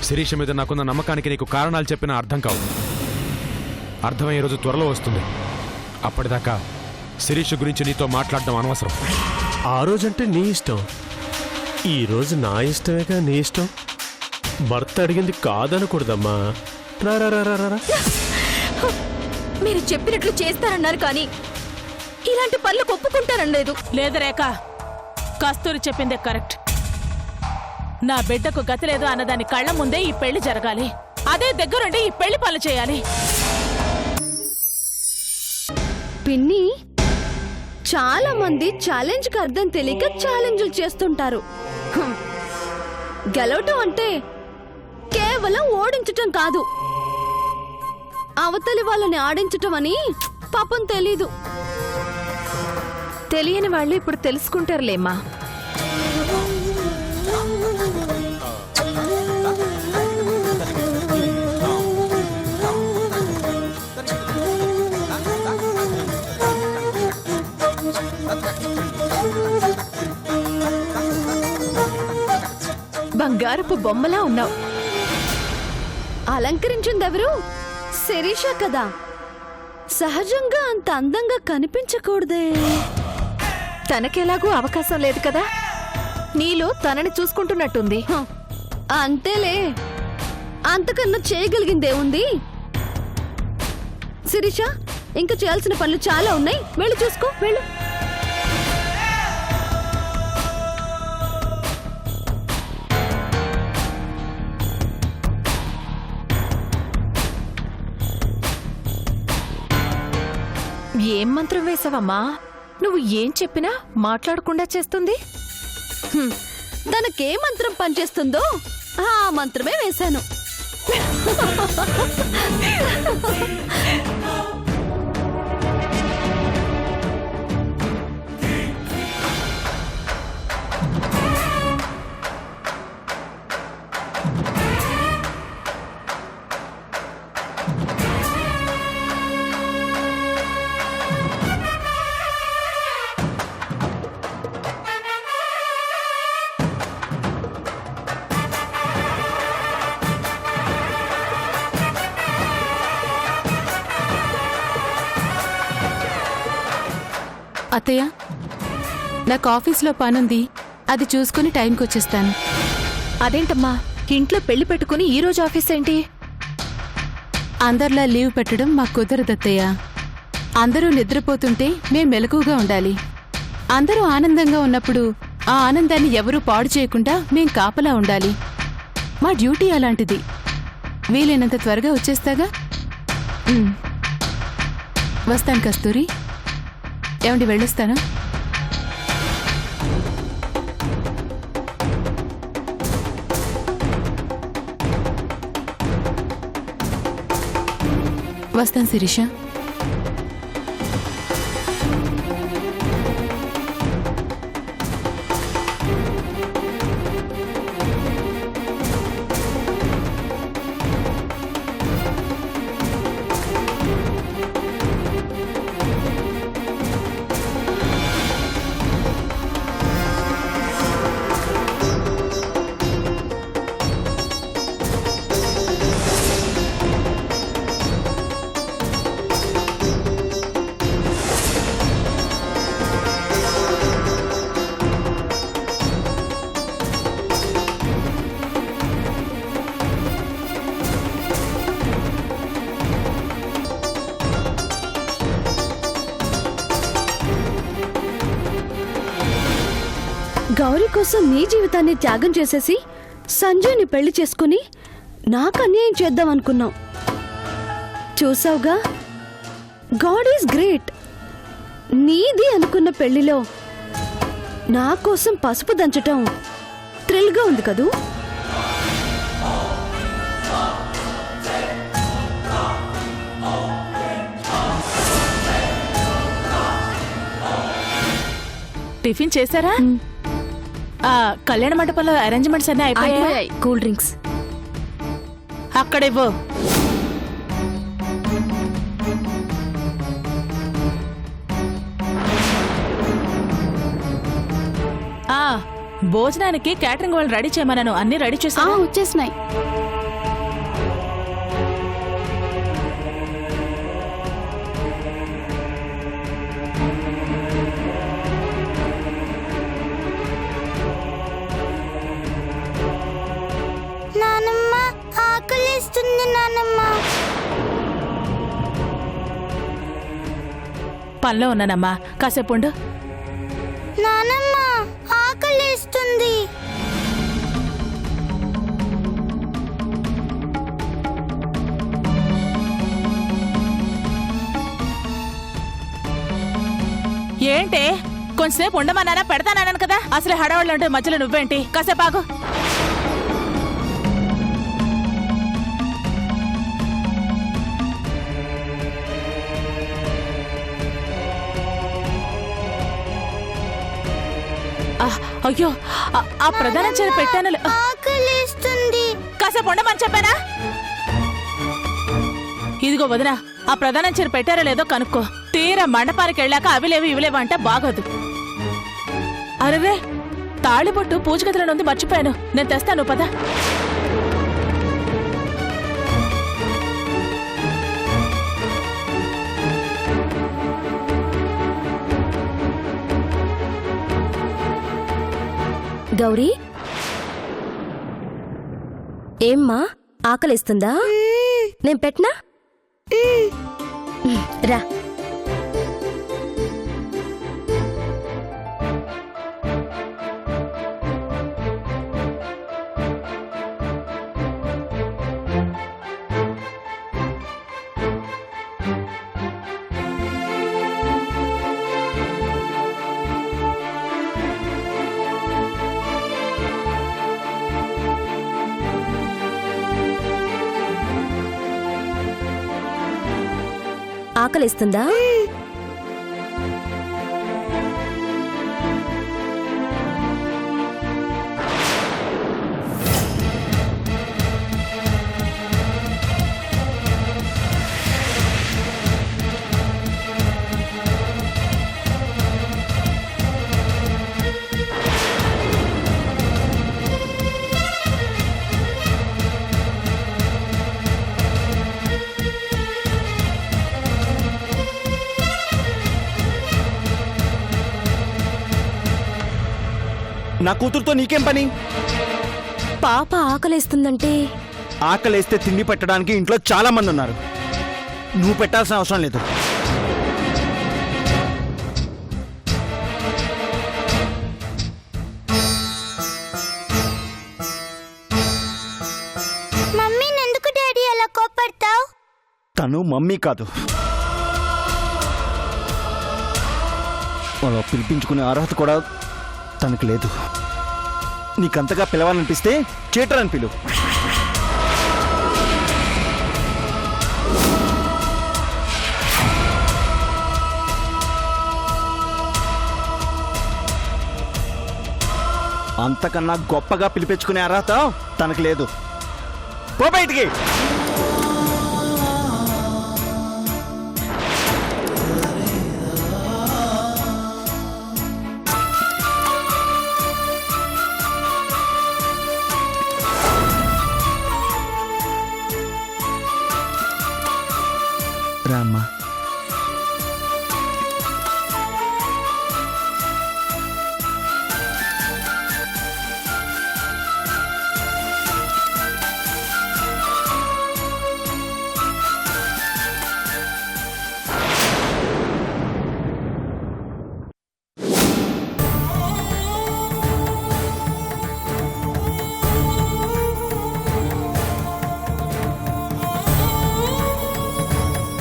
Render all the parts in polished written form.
శిరీష మీద నాకున్న నమ్మకానికి నీకు కారణాలు చెప్పినా అర్థం కావు. అర్థమయ్యే రోజు త్వరలో వస్తుంది. అప్పటిదాకా శిరీష గురించి నీతో మాట్లాడడం అనవసరం. ఆ రోజంటే నీ ఇష్టం, ఈ రోజు నా ఇష్టమేగా నీ ఇష్టం. భర్త అడిగింది కాదనకూడదమ్మా. రా. మీరు చెప్పినట్లు చేస్తారన్నారు కానీ ఇలాంటి పనులకు ఒప్పుకుంటారనలేదు. లేదు రేఖ, కస్తూరి చెప్పిందే కరెక్ట్. నా బిడ్డకు గతి లేదు అన్నదాని కళ్ళ ముందే ఈ పెళ్లి జరగాలి. అదే దగ్గరుండి ఈ పెళ్లి పనులు చేయాలి. పిన్ని, చాలా మంది ఛాలెంజ్ కి అర్థం తెలియక ఛాలెంజ్లు చేస్తుంటారు. గెలవటం అంటే కేవలం ఓడించటం కాదు, అవతలి వాళ్ళని ఆడించటం అని పాపం తెలీదు. తెలియని వాళ్ళు ఇప్పుడు తెలుసుకుంటారులేమ్మా. బంగారపు బొమ్మలా ఉన్నావు. అలంకరించిందెవరు? శిరీష కదా. సహజంగా అంత అందంగా కనిపించకూడదే. తనకెలాగూ అవకాశం లేదు కదా, నీలో తనని చూసుకుంటున్నట్టుంది. అంతేలే, అంతకన్నా చేయగలిగిందేముంది? శిరీష, ఇంకా చేయాల్సిన పనులు చాలా ఉన్నాయి, వెళ్ళి చూసుకో, వెళ్ళు. ఏం మంత్రం వేసావమ్మా? నువ్వు ఏం చెప్పినా మాట్లాడకుండా చేస్తుంది. తనకే మంత్రం పనిచేస్తుందో ఆ మంత్రమే వేశాను. అత్తయ్య, నాకు ఆఫీస్లో పనుంది, అది చూసుకుని టైంకి వచ్చేస్తాను. అదేంటమ్మా, ఇంట్లో పెళ్లి పెట్టుకుని ఈరోజు ఆఫీస్ ఏంటి? అందరిలా లీవ్ పెట్టడం మాకు కుదరదు అత్తయ్య. అందరూ నిద్రపోతుంటే మేం మెలకుగా ఉండాలి. అందరూ ఆనందంగా ఉన్నప్పుడు ఆ ఆనందాన్ని ఎవరూ పాడు చేయకుండా మేం కాపలా ఉండాలి. మా డ్యూటీ అలాంటిది. వీలైనంత త్వరగా వచ్చేస్తాగా. వస్తాను కస్తూరి. ఏమండి, వెళ్ళొస్తాను. వస్తాను శిరీష. గౌరీ కోసం నీ జీవితాన్ని త్యాగం చేసేసి సంజయ్ని పెళ్లి చేసుకుని నాకు అన్యాయం చేద్దాం అనుకున్నావు. చూసావుగా, గాడ్ ఈజ్ గ్రేట్. నీది అనుకున్న పెళ్లిలో నా కోసం పసుపు దంచటం థ్రిల్గా ఉంది కదూ? టిఫిన్ చేశారా? కళ్యాణ మండపంలో అరేంజ్మెంట్స్ అన్నీ అయిపోయాయి. కూల్ డ్రింక్స్ అక్కడేవో. భోజనానికి క్యాటరింగ్ వాళ్ళు రెడీ చేయమన్నాను. అన్ని రెడీ చేసా. వచ్చేసినాయి. నానమ్మ ఆకలిస్తుంది నానమ్మ. పనిలో ఉన్నానమ్మా, కాసేపు ఉండు. నానమ్మ ఆకలిస్తుంది. ఏంటే కొంచెంసేపు ఉండమన్నానా? పెడతానన్నాను కదా. అసలే హడావుళ్ళు ఉంటే మధ్యలో నువ్వేంటి? కాసేపు ఆగు. అయ్యో, ఆ ప్రధానం చీర పెట్టాను. ఆకలిస్తుంది. కాసేపు ఉండమని చెప్పానా? ఇదిగో వదినా, ఆ ప్రధానం చీర పెట్టారో లేదో కనుక్కో. తీరా మండపానికి వెళ్ళాక అవిలేవి ఇవిలేవు అంటే బాగోదు. అరే, తాళిబొట్టు పూజ గదిలో ఉంది, మర్చిపోయాను. నేను తెస్తాను, పద. గౌరీ, ఏమ్మా ఆకలిస్తుందా? నేను పెట్టనా? రా. ఆకలిస్తుందా? నా కూతురుతో నీకేం పని? పాప ఆకలిస్తుందంటే ఆకలేస్తే తిండి పెట్టడానికి ఇంట్లో చాలా మంది ఉన్నారు. నువ్వు పెట్టాల్సిన అవసరం లేదు. మమ్మీని ఎందుకు డాడీ అలా కోపడతావు? తను మమ్మీ కాదు. అలా పిలిపించుకునే అర్హత కూడా తనకు లేదు. నీకంతగా పిలవాలనిపిస్తే చీటర్ అని పిలువు. అంతకన్నా గొప్పగా పిలిపించుకునే అర్హత తనకు లేదు. పో బయటికి. రామ్మా.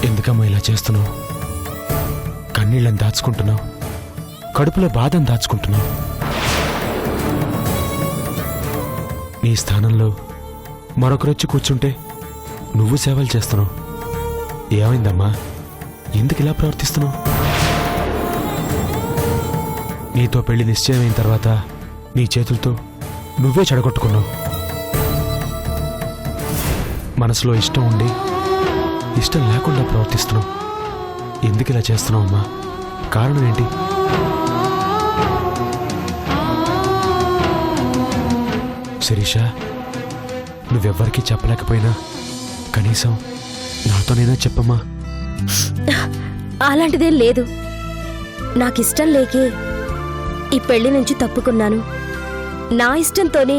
ఎందుకమ్మా ఇలా చేస్తున్నావు? కన్నీళ్ళని దాచుకుంటున్నావు, కడుపులో బాధను దాచుకుంటున్నావు. నీ స్థానంలో మరొకరొచ్చి కూర్చుంటే నువ్వు సేవలు చేస్తున్నావు. ఏమైందమ్మా? ఎందుకు ఇలా ప్రవర్తిస్తున్నావు? నీతో పెళ్లి నిశ్చయమైన తర్వాత నీ చేతులతో నువ్వే చెడగొట్టుకున్నావు. మనసులో ఇష్టం ఉండి ఇష్టం లేకుండా ప్రవర్తిస్తున్నావు. ఎందుకు ఇలా చేస్తున్నావు అమ్మా? కారణం ఏంటి? శిరీష, నువ్వెవ్వరికీ చెప్పలేకపోయినా కనీసం నాతోనైనా చెప్పమ్మా. అలాంటిదేం లేదు. నాకిష్టం లేకే ఈ పెళ్లి నుంచి తప్పుకున్నాను. నా ఇష్టంతోనే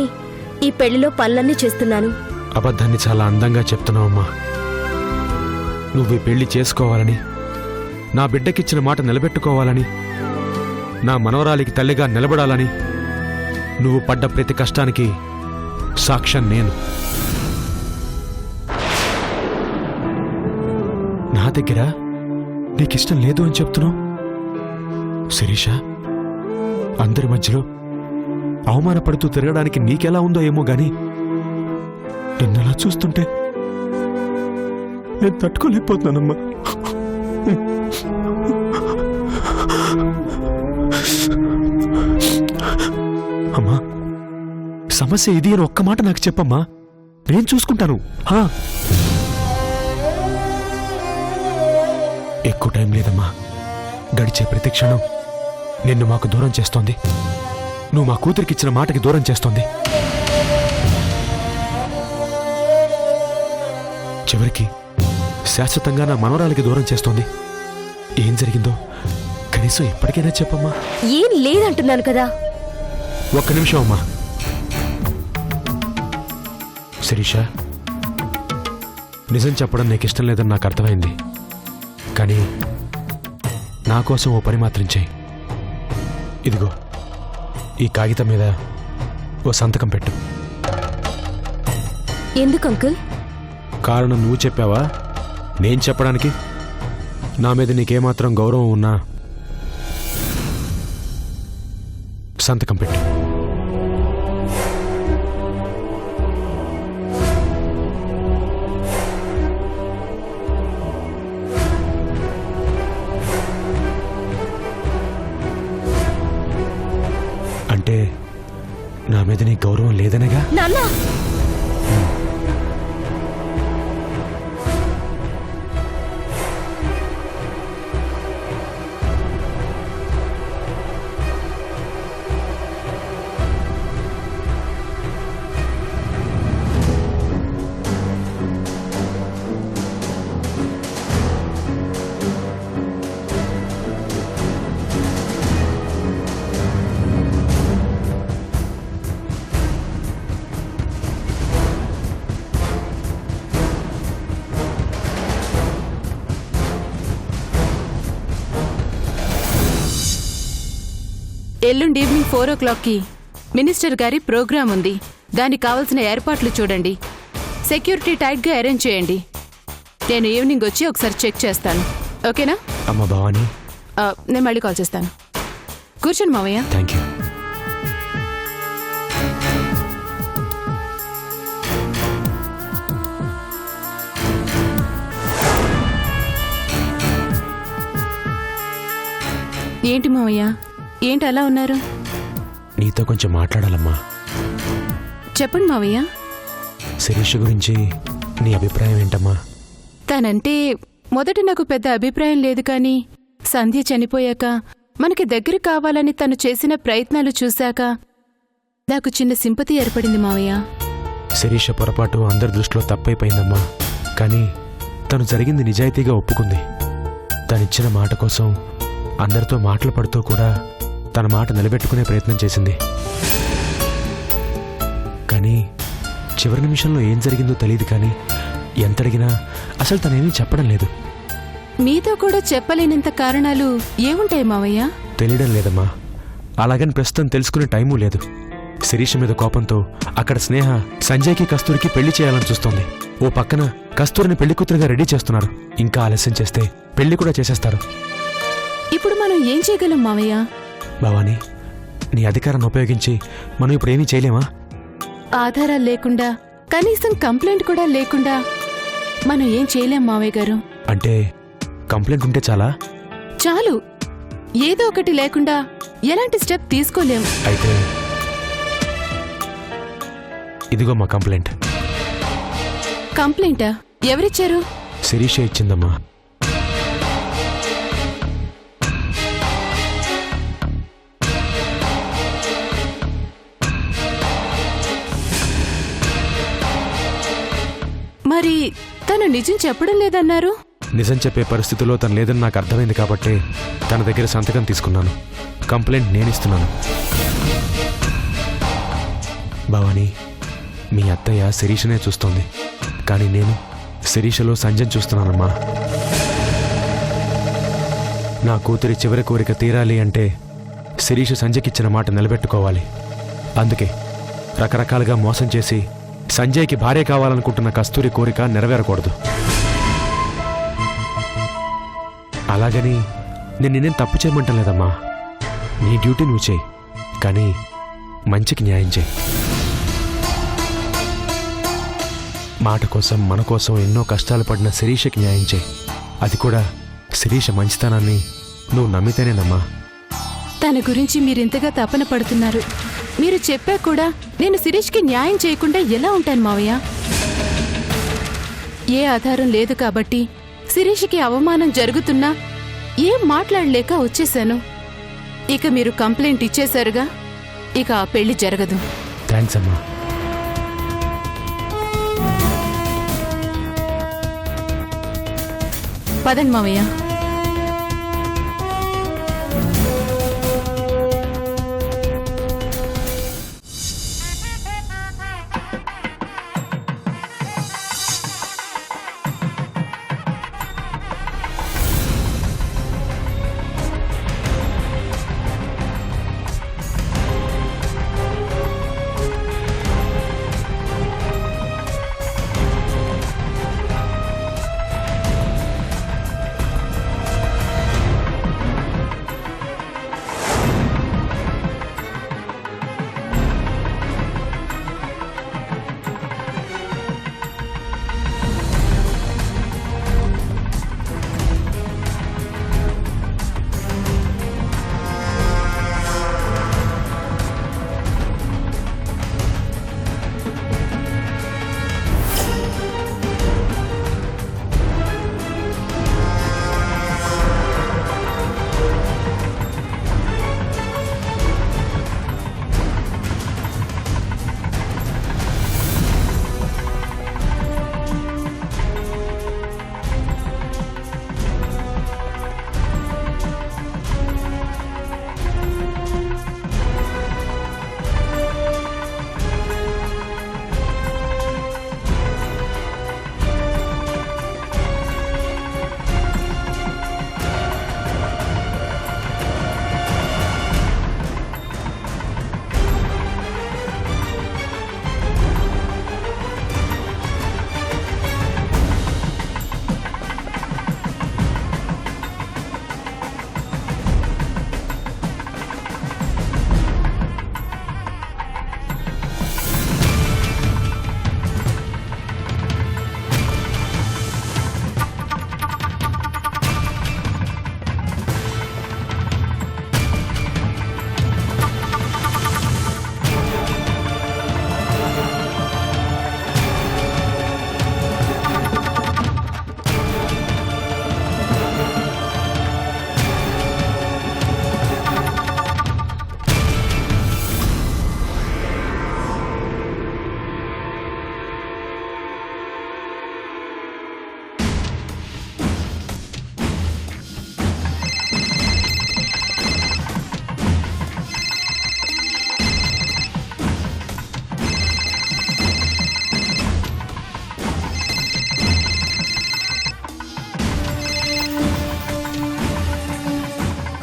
ఈ పెళ్లిలో పనులన్నీ చేస్తున్నాను. అబద్ధాన్ని చాలా అందంగా చెప్తున్నావమ్మా. నువ్వు ఈ పెళ్లి చేసుకోవాలని, నా బిడ్డకిచ్చిన మాట నిలబెట్టుకోవాలని, నా మనవరాలికి తల్లిగా నిలబడాలని నువ్వు పడ్డ ప్రతి కష్టానికి సాక్ష్యం నేను. నా దగ్గర నీకిష్టం లేదు అని చెప్తున్నావు శిరీష. అందరి మధ్యలో అవమానపడుతూ తిరగడానికి నీకెలా ఉందో ఏమో గాని నిన్నలా చూస్తుంటే నేను తట్టుకోలేకపోతున్నానమ్మా. అమ్మా, సమస్య ఇది అని ఒక్క మాట నాకు చెప్పమ్మా, నేను చూసుకుంటాను. ఎక్కువ టైం లేదమ్మా. గడిచే ప్రతి క్షణం నిన్ను మాకు దూరం చేస్తోంది. నువ్వు మా కూతురికిచ్చిన మాటకి దూరం చేస్తోంది. చివరికి శాశ్వతంగా నా మనవరాలికి దూరం చేస్తోంది. ఏం జరిగిందో కనీసం ఇప్పటికైనా చెప్పమ్మా. ఏం లేదంటున్నాను కదా. ఒక్క నిమిషం అమ్మా. శిరీష, నిజం చెప్పడం నీకు ఇష్టం లేదని నాకు అర్థమైంది. కానీ నా కోసం ఓ పని మాత్రం చేయి. ఇదిగో ఈ కాగితం మీద ఓ సంతకం పెట్టు. ఎందుకు అంకుల్? కారణం నువ్వు చెప్పావా, నేను చెప్పడానికి? నా మీద నీకేమాత్రం గౌరవం ఉన్నా సంతకం పెట్టు. అంటే నా మీద నీ గౌరవం లేదనేగా? నాన్న, ఎల్లుండి ఈవినింగ్ 4 o'clockకి మినిస్టర్ గారి ప్రోగ్రాం ఉంది. దానికి కావలసిన ఏర్పాట్లు చూడండి. సెక్యూరిటీ టైట్గా అరేంజ్ చేయండి. నేను ఈవినింగ్ వచ్చి ఒకసారి చెక్ చేస్తాను. ఓకేనా? అమ్మ భవానీ, నేను మళ్ళీ కాల్ చేస్తాను. కూర్చోండి మావయ్య. Thank you. ఏంటి మావయ్య, ఏంటి అలా ఉన్నారు? నీతో కొంచెం మాట్లాడాలమ్మా. చెప్పండి మావయ్య. శిరీష గురించి నీ అభిప్రాయం ఏంటమ్మా? తనంటే మొదట నాకు పెద్ద అభిప్రాయం లేదు, కానీ సంధ్య చనిపోయాక మనకి దగ్గర కావాలని తను చేసిన ప్రయత్నాలు చూశాక నాకు చిన్న సింపతి ఏర్పడింది మావయ్య. శిరీష పొరపాటు అందరి దృష్టిలో తప్పైపోయిందమ్మా. కానీ తను జరిగింది నిజాయితీగా ఒప్పుకుంది. తనిచ్చిన మాట కోసం అందరితో మాటలు పడుతూ కూడా తన మాట నిలబెట్టుకునే ప్రయత్నం చేసింది. కానీ చివరి నిమిషంలో ఏం జరిగిందో తెలియదు. కానీ ఎంతడిగినా అసలు తనేమీ చెప్పడం లేదు. మీతో కూడా చెప్పలేనంత కారణాలు ఏముంటాయి మావయ్య? తెలియడం లేదమ్మా. అలాగని ప్రస్తుతం తెలుసుకునే టైమూ లేదు. శిరీష మీద కోపంతో అక్కడ స్నేహ సంజయ్కి కస్తూరికి పెళ్లి చేయాలని చూస్తోంది. ఓ పక్కన కస్తూరిని పెళ్లి కూతురుగా రెడీ చేస్తున్నారు. ఇంకా ఆలస్యం చేస్తే పెళ్లి కూడా చేసేస్తారు. ఇప్పుడు మనం ఏం చేయగలం మావయ్య? భవానీ, నీ అధికారాన్ని ఉపయోగించి మనం ఇప్పుడు ఏమీ చేయలేమా? ఆధారాలు లేకుండా, కనీసం కంప్లైంట్ కూడా లేకుండా మనం ఏం చేయలేం మావయ్య గారు. అంటే కంప్లైంట్ ఉంటే చాలా? చాలు. ఏదో ఒకటి లేకుండా ఎలాంటి స్టెప్ తీసుకోలేం. అయితే ఇదిగో మా కంప్లైంట్. కంప్లైంటా? ఎవరిచ్చారు? శిరీష ఇచ్చిందమ్మా. మరి తను నిజం చెప్పడం లేదన్నారు? నిజం చెప్పే పరిస్థితిలో తను లేదని నాకు అర్థమైంది కాబట్టే తన దగ్గర సంతకం తీసుకున్నాను. కంప్లైంట్ నేనిస్తున్నాను. భవానీ, మీ అత్తయ్య శిరీషనే చూస్తోంది, కానీ నేను శిరీషలో సంజయ్ చూస్తున్నానమ్మా. నా కూతురి చివరి కోరిక తీరాలి అంటే శిరీష సంజయ్కిచ్చిన మాట నిలబెట్టుకోవాలి. అందుకే రకరకాలుగా మోసం చేసి సంజయ్కి భార్య కావాలనుకుంటున్న కస్తూరి కోరిక నెరవేరకూడదు. అలాగని నేను నిన్నేం తప్పు చేయమంటలేదమ్మా. నీ డ్యూటీ నువ్వు చేయి, కానీ మంచికి న్యాయం చేయి. మాట కోసం మన కోసం ఎన్నో కష్టాలు పడిన శిరీషకి న్యాయం చేయి. అది కూడా శిరీష మంచితనాన్ని నువ్వు నమ్మితేనేనమ్మా. తన గురించి మీరింతగా తపన పడుతున్నారు. మీరు చెప్పా కూడా నేను శిరీష్కి న్యాయం చేయకుండా ఎలా ఉంటాను మావయ్య? ఏ ఆధారం లేదు కాబట్టి శిరీష్కి అవమానం జరుగుతున్నా ఏం మాట్లాడలేక వచ్చేశాను. ఇక మీరు కంప్లైంట్ ఇచ్చేశారుగా, ఇక ఆ పెళ్లి జరగదు. థ్యాంక్స్ అమ్మా. పదండి మావయ్య.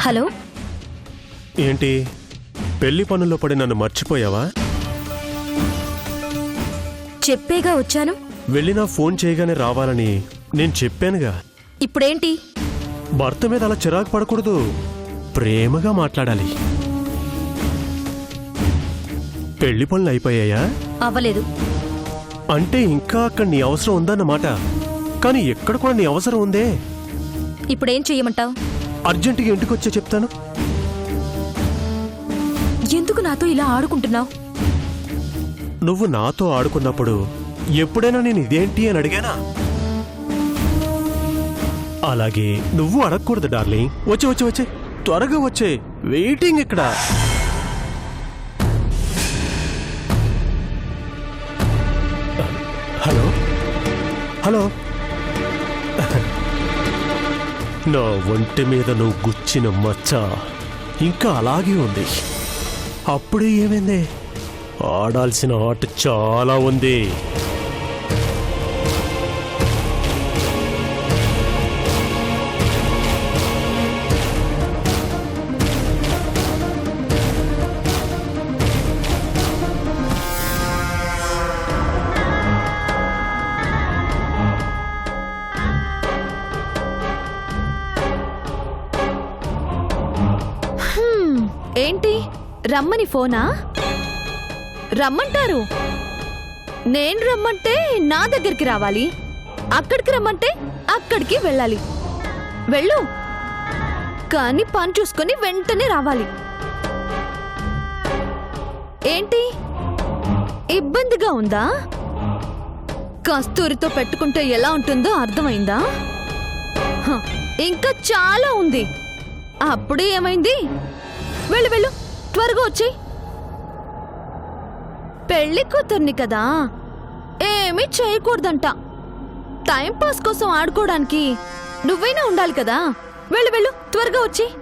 హలో, ఏంటి పెళ్లి పనుల్లో పడి నన్ను మర్చిపోయావా? చెప్పేగా వచ్చాను. వెళ్ళినా ఫోన్ చేయగానే రావాలని నేను చెప్పానుగా. ఇప్పుడేంటి? భర్త మీద అలా చిరాకు పడకూడదు, ప్రేమగా మాట్లాడాలి. పెళ్లి పనులు అయిపోయాయా? అవ్వలేదు. అంటే ఇంకా అక్కడ నీ అవసరం ఉందన్నమాట. కానీ ఎక్కడ కూడా నీ అవసరం ఉందే. ఇప్పుడేం చెయ్యమంటావు? అర్జెంటుగా ఇంటికి వచ్చే చెప్తాను. ఎందుకు నాతో ఇలా ఆడుకుంటున్నావు? నువ్వు నాతో ఆడుకున్నప్పుడు ఎప్పుడైనా నేను ఇదేంటి అని అడిగానా? అలాగే నువ్వు అడగకూడదు డార్లింగ్. వచ్చే వచ్చే వచ్చే, త్వరగా వచ్చే, వెయిటింగ్ ఇక్కడ. Hello, hello. నా ఒంటి మీద నువ్వు గుచ్చిన మచ్చ ఇంకా అలాగే ఉంది. అప్పుడే ఏమైంది? ఆడాల్సిన ఆట చాలా ఉంది. ఏంటి రమ్మని ఫోనా? రమ్మంటారు. నేను రమ్మంటే నా దగ్గరికి రావాలి, అక్కడికి రమ్మంటే అక్కడికి వెళ్ళాలి. వెళ్ళు, కానీ పని చూసుకొని వెంటనే రావాలి. ఏంటి ఇబ్బందిగా ఉందా? కస్తూరితో పెట్టుకుంటే ఎలా ఉంటుందో అర్థమైందా? హ, ఇంకా చాలా ఉంది. అప్పుడే ఏమైంది? వెళ్ళు వెళ్ళు, త్వరగా వచ్చేయ్. పెళ్లి కూతుర్ని కదా, ఏమీ చేయకూడదంట. టైంపాస్ కోసం ఆడుకోవడానికి నువ్వైనా ఉండాలి కదా. వెళ్ళు వెళ్ళు, త్వరగా వచ్చేయ్.